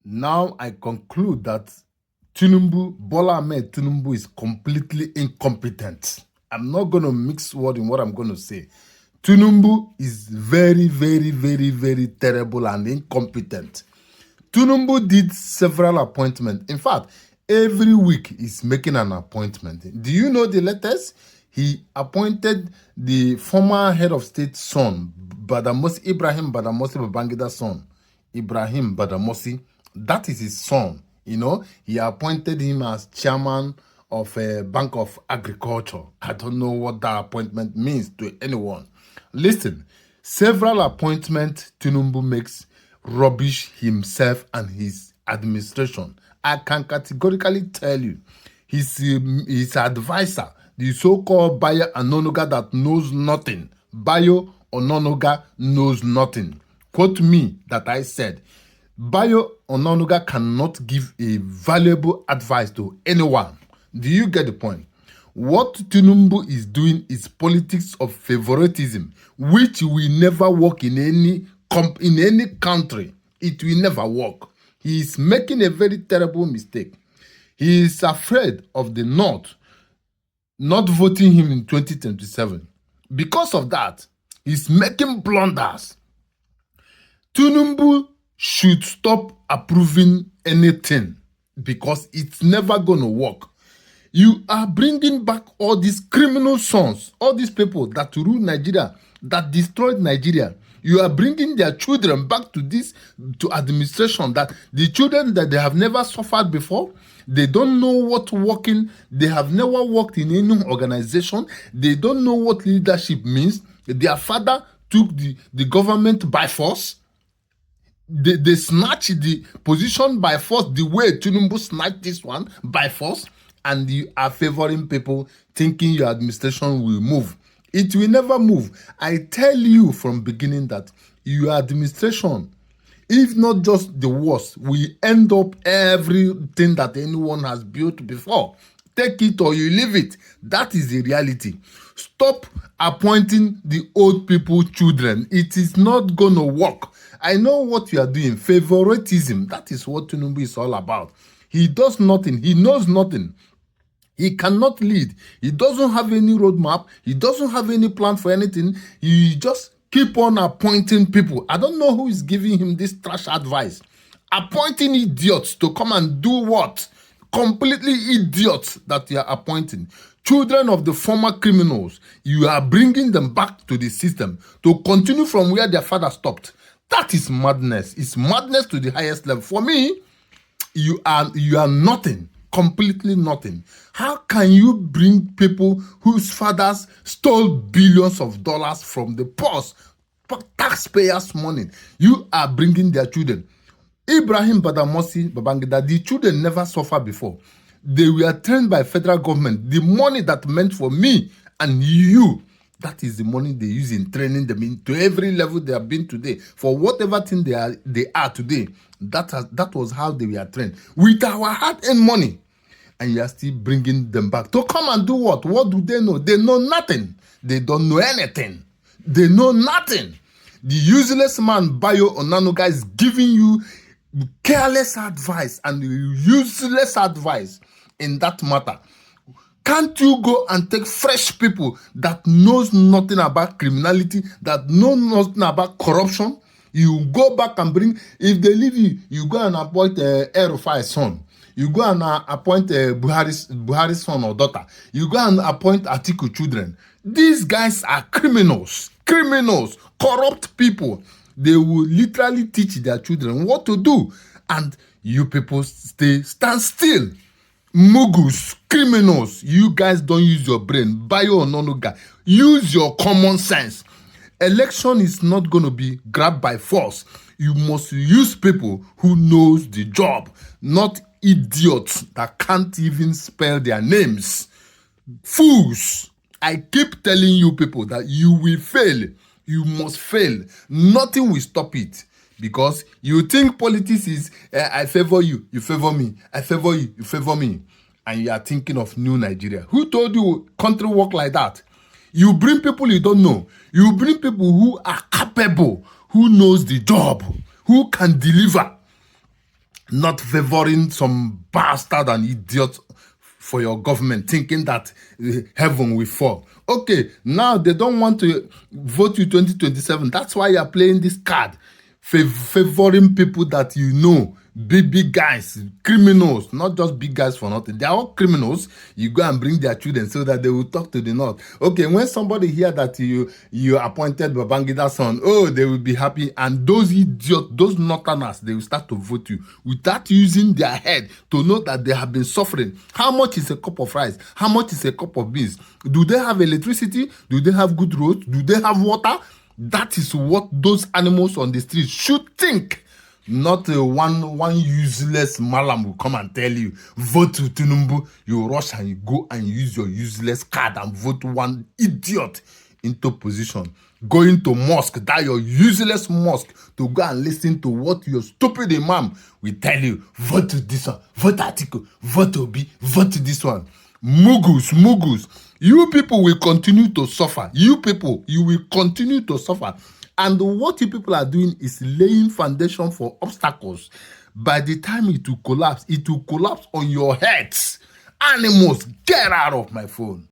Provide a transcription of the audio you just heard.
Now I conclude that Bola Ahmed Tinubu is completely incompetent. I'm not going to mix word in what I'm going to say. Tinubu is very, very, very, very terrible and incompetent. Tinubu did several appointments. In fact, every week he's making an appointment. Do you know the latest? He appointed the former head of state son, Ibrahim Badamasi Babangida's son, Ibrahim Badamasi. That is his son. He appointed him as chairman of a Bank of Agriculture. I don't know what that appointment means to anyone. Listen, several appointments Tinubu makes rubbish himself and his administration. I can categorically tell you, his advisor, the so-called Bayo Ononuga that knows nothing. Bayo Ononuga knows nothing. Quote me that I said, Bayo Ononuga cannot give a valuable advice to anyone. Do you get the point? What Tinubu is doing is politics of favoritism, which will never work in any country. It will never work. He is making a very terrible mistake. He is afraid of the North not voting him in 2027. Because of that, he's making blunders. Tinubu should stop approving anything because it's never going to work. You are bringing back all these criminal sons, all these people that rule Nigeria, that destroyed Nigeria. You are bringing their children back to administration, that the children that they have never suffered before, they don't know what working, they have never worked in any organization, they don't know what leadership means. Their father took the government by force. They snatched the position by force, the way Tinubu snatched this one by force, and you are favoring people thinking your administration will move. It will never move. I tell you from beginning that your administration, if not just the worst, will end up everything that anyone has built before. Take it or you leave it. That is the reality. Stop appointing the old people children. It is not going to work. I know what you are doing. Favoritism. That is what Tinubu is all about. He does nothing. He knows nothing. He cannot lead. He doesn't have any roadmap. He doesn't have any plan for anything. He just keep on appointing people. I don't know who is giving him this trash advice. Appointing idiots to come and do what? Completely idiots that you are appointing. Children of the former criminals. You are bringing them back to the system to continue from where their father stopped. That is madness. It's madness to the highest level. For me, you are nothing. Completely nothing. How can you bring people whose fathers stole billions of dollars from the purse, taxpayers' money? You are bringing their children. Ibrahim Badamasi Babangida, the children never suffered before. They were trained by federal government. The money that meant for me and you, that is the money they use in training them into every level they have been today. For whatever thing they are today, that was how they were trained. With our hard-earned money. And you are still bringing them back to come and do what? What do they know? They know nothing. They don't know anything. They know nothing. The useless man, Bayo Ononuga, is giving you careless advice and useless advice in that matter. Can't you go and take fresh people that knows nothing about criminality, that know nothing about corruption? You go back and bring, if they leave you, you go and appoint Erufai's son. You go and appoint Buhari's son or daughter. You go and appoint Atiku children. These guys are criminals, corrupt people. They will literally teach their children what to do. And you people stand still. Mugus, criminals, you guys don't use your brain. Bayo Ononuga, use your common sense. Election is not going to be grabbed by force. You must use people who knows the job, not idiots that can't even spell their names. Fools. I keep telling you people that you will fail. You must fail. Nothing will stop it. Because you think politics is, I favor you, you favor me. I favor you, you favor me. And you are thinking of new Nigeria. Who told you country work like that? You bring people you don't know. You bring people who are capable, who knows the job, who can deliver. not favoring some bastard and idiot for your government, thinking that heaven will fall. Okay, now they don't want to vote you 2027. That's why you're playing this card, favoring people that you know, big guys, criminals, not just big guys for nothing. They are all criminals. You go and bring their children so that they will talk to the north. Okay, when somebody hear that you appointed Babangida's son, oh, they will be happy. And those idiots, those northerners, they will start to vote you without using their head to know that they have been suffering. How much is a cup of rice? How much is a cup of beans? Do they have electricity? Do they have good roads? Do they have water? That is what those animals on the street should think. Not one useless malam will come and tell you, vote to Tinubu. You rush and you go and use your useless card and vote one idiot into position. Going to mosque, that your useless mosque, to go and listen to what your stupid imam will tell you. Vote to this one, vote Atiku, vote Obi, vote to this one. Mugus. You people will continue to suffer. You people, you will continue to suffer. And what you people are doing is laying foundation for obstacles. By the time it will collapse on your heads. Animals, get out of my phone.